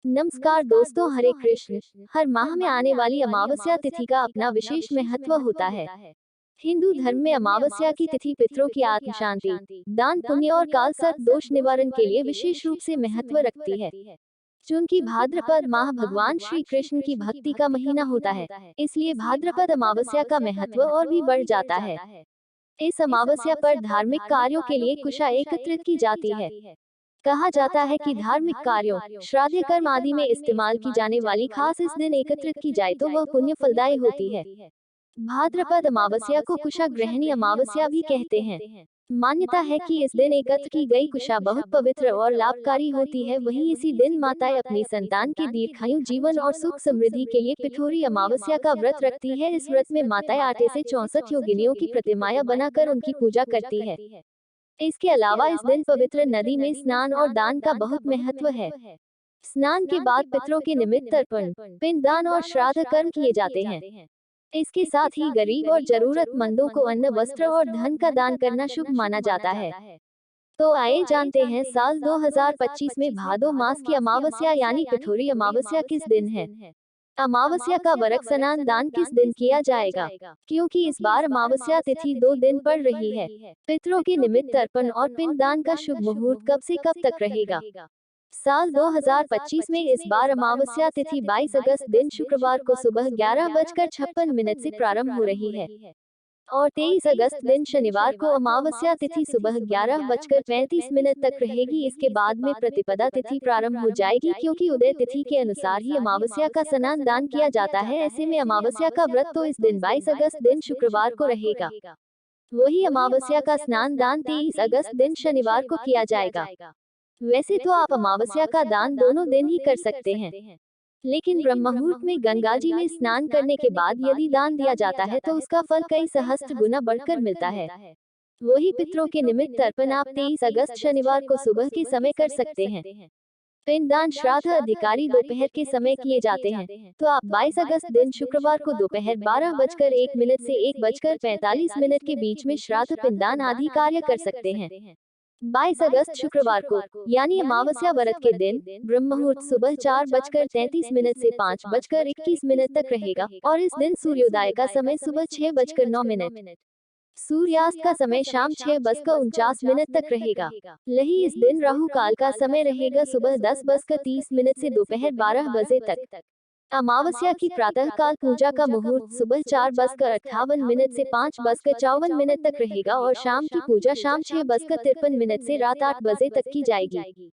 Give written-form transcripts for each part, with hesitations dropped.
नमस्कार दोस्तों, हरे कृष्ण। हर माह में आने वाली अमावस्या तिथि का अपना विशेष महत्व होता है। हिंदू धर्म में अमावस्या की तिथि पितरों की आत्म शांति, दान पुण्य और काल सर्प दोष निवारण के लिए विशेष रूप से महत्व रखती है। चूंकि भाद्रपद माह भगवान श्री कृष्ण की भक्ति का महीना होता है, इसलिए भाद्रपद अमावस्या का महत्व और भी बढ़ जाता है। इस अमावस्या पर धार्मिक कार्यों के लिए कुशा एकत्रित की जाती है। कहा जाता है कि धार्मिक कार्यों, श्राद्ध कर्म आदि में इस्तेमाल की जाने वाली खास इस दिन एकत्रित की जाए तो वह पुण्य फलदायी होती है। भाद्रपद अमावस्या को कुशा ग्रहणी अमावस्या भी कहते हैं। मान्यता है कि इस दिन एकत्र की गई कुशा बहुत पवित्र और लाभकारी होती है। वहीं इसी दिन माताएं अपनी संतान के दीर्घायु जीवन और सुख समृद्धि के लिए पिठोरी अमावस्या का व्रत रखती है। इस व्रत में माताएं आटे से 64 योगिनियों की प्रतिमाएं बनाकर उनकी पूजा करती है। इसके अलावा इस दिन पवित्र नदी में स्नान और दान का बहुत महत्व है। स्नान के बाद पितरों के निमित्त तर्पण, पिंडदान और श्राद्ध कर्म किए जाते हैं। इसके साथ ही गरीब और जरूरतमंदों को अन्न, वस्त्र और धन का दान करना शुभ माना जाता है। तो आइए जानते हैं साल 2025 में भादो मास की अमावस्या यानी पिठोरी अमावस्या किस दिन है। अमावस्या का वरक स्नान दान किस दिन किया जाएगा, क्योंकि इस बार अमावस्या तिथि 2 दिन पड़ रही है। पितरों के निमित्त तर्पण और पिंडदान का शुभ मुहूर्त कब से कब तक रहेगा। साल 2025 में इस बार अमावस्या तिथि 22 अगस्त दिन शुक्रवार को सुबह 11:56 से प्रारंभ हो रही है और 23 अगस्त दिन शनिवार को अमावस्या तिथि सुबह 11:35 तक रहेगी। इसके बाद में प्रतिपदा तिथि प्रारंभ हो जाएगी, क्योंकि उदय तिथि के अनुसार ही अमावस्या का स्नान दान किया जाता है। ऐसे में अमावस्या का व्रत तो इस दिन 22 अगस्त दिन शुक्रवार को रहेगा। वही अमावस्या का स्नान दान 23 अगस्त दिन शनिवार को किया जाएगा। वैसे तो आप अमावस्या का दान दोनों दिन ही कर सकते हैं, लेकिन ब्रह्म मुहूर्त में गंगा जी में स्नान करने के बाद यदि दान दिया जाता है तो उसका फल कई सहस्त्र गुना बढ़कर मिलता है। वही पितरों के निमित्त तर्पण आप 23 अगस्त शनिवार को सुबह के समय कर सकते हैं। पिंडदान श्राद्ध अधिकारी दोपहर के समय किए जाते हैं, तो आप 22 अगस्त दिन शुक्रवार को दोपहर 12:01 से 1:45 के बीच में श्राद्ध पिंडदान आदि कार्य कर सकते हैं। 22 अगस्त शुक्रवार को यानी अमावस्या व्रत के दिन ब्रह्म मुहूर्त सुबह 4:33 से 5:21 तक रहेगा और इस दिन सूर्योदय का समय सुबह 6:09, सूर्यास्त का समय शाम 6:49 तक रहेगा। लही इस दिन राहु काल का समय रहेगा सुबह 10:30 से दोपहर 12 बजे तक। अमावस्या की प्रातः काल पूजा का मुहूर्त सुबह 4:58 से 5:54 तक रहेगा और शाम की पूजा शाम 6:53 से रात 8 बजे तक की जाएगी।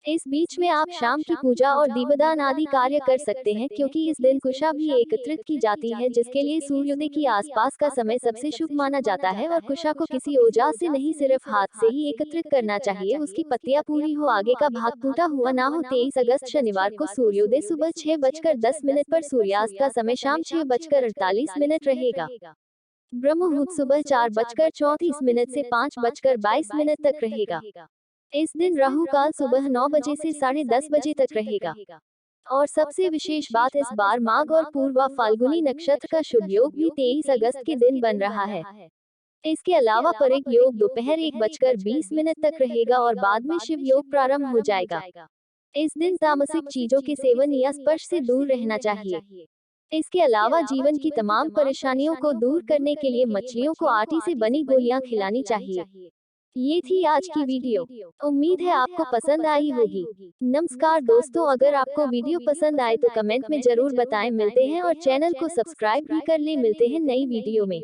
इस बीच में आप शाम की पूजा और दीपदान आदि कार्य कर सकते हैं, क्योंकि इस दिन कुशा भी एकत्रित की जाती है, जिसके लिए सूर्योदय की आसपास का समय सबसे शुभ माना जाता है। और कुशा को किसी औजार से नहीं, सिर्फ हाथ से ही एकत्रित करना चाहिए। उसकी पत्तियां पूरी हो, आगे का भाग टूटा हुआ ना हो। 23 अगस्त शनिवार को सूर्योदय सुबह 6:10 पर, सूर्यास्त का समय शाम 6:48 रहेगा। ब्रह्म मुहूर्त सुबह 4:34 से 5:22 तक रहेगा। इस दिन राहु काल सुबह 9 बजे से 10:30 बजे तक रहेगा। और सबसे विशेष बात, इस बार माघ और पूर्वा फाल्गुनी नक्षत्र का शुभ योग भी 23 अगस्त के दिन बन रहा है। इसके अलावा परिग योग दोपहर 1:20 तक रहेगा और बाद में शिव योग प्रारंभ हो जाएगा। इस दिन तामसिक चीजों के सेवन या स्पर्श से दूर रहना चाहिए। इसके अलावा जीवन की तमाम परेशानियों को दूर करने के लिए मछलियों को आटे से बनी गोलियां खिलानी चाहिए। ये थी आज की वीडियो। उम्मीद है आपको पसंद आई होगी। नमस्कार दोस्तों, अगर आपको वीडियो पसंद आए तो कमेंट में जरूर बताएं। मिलते हैं और चैनल को सब्सक्राइब भी कर ले। मिलते हैं नई वीडियो में।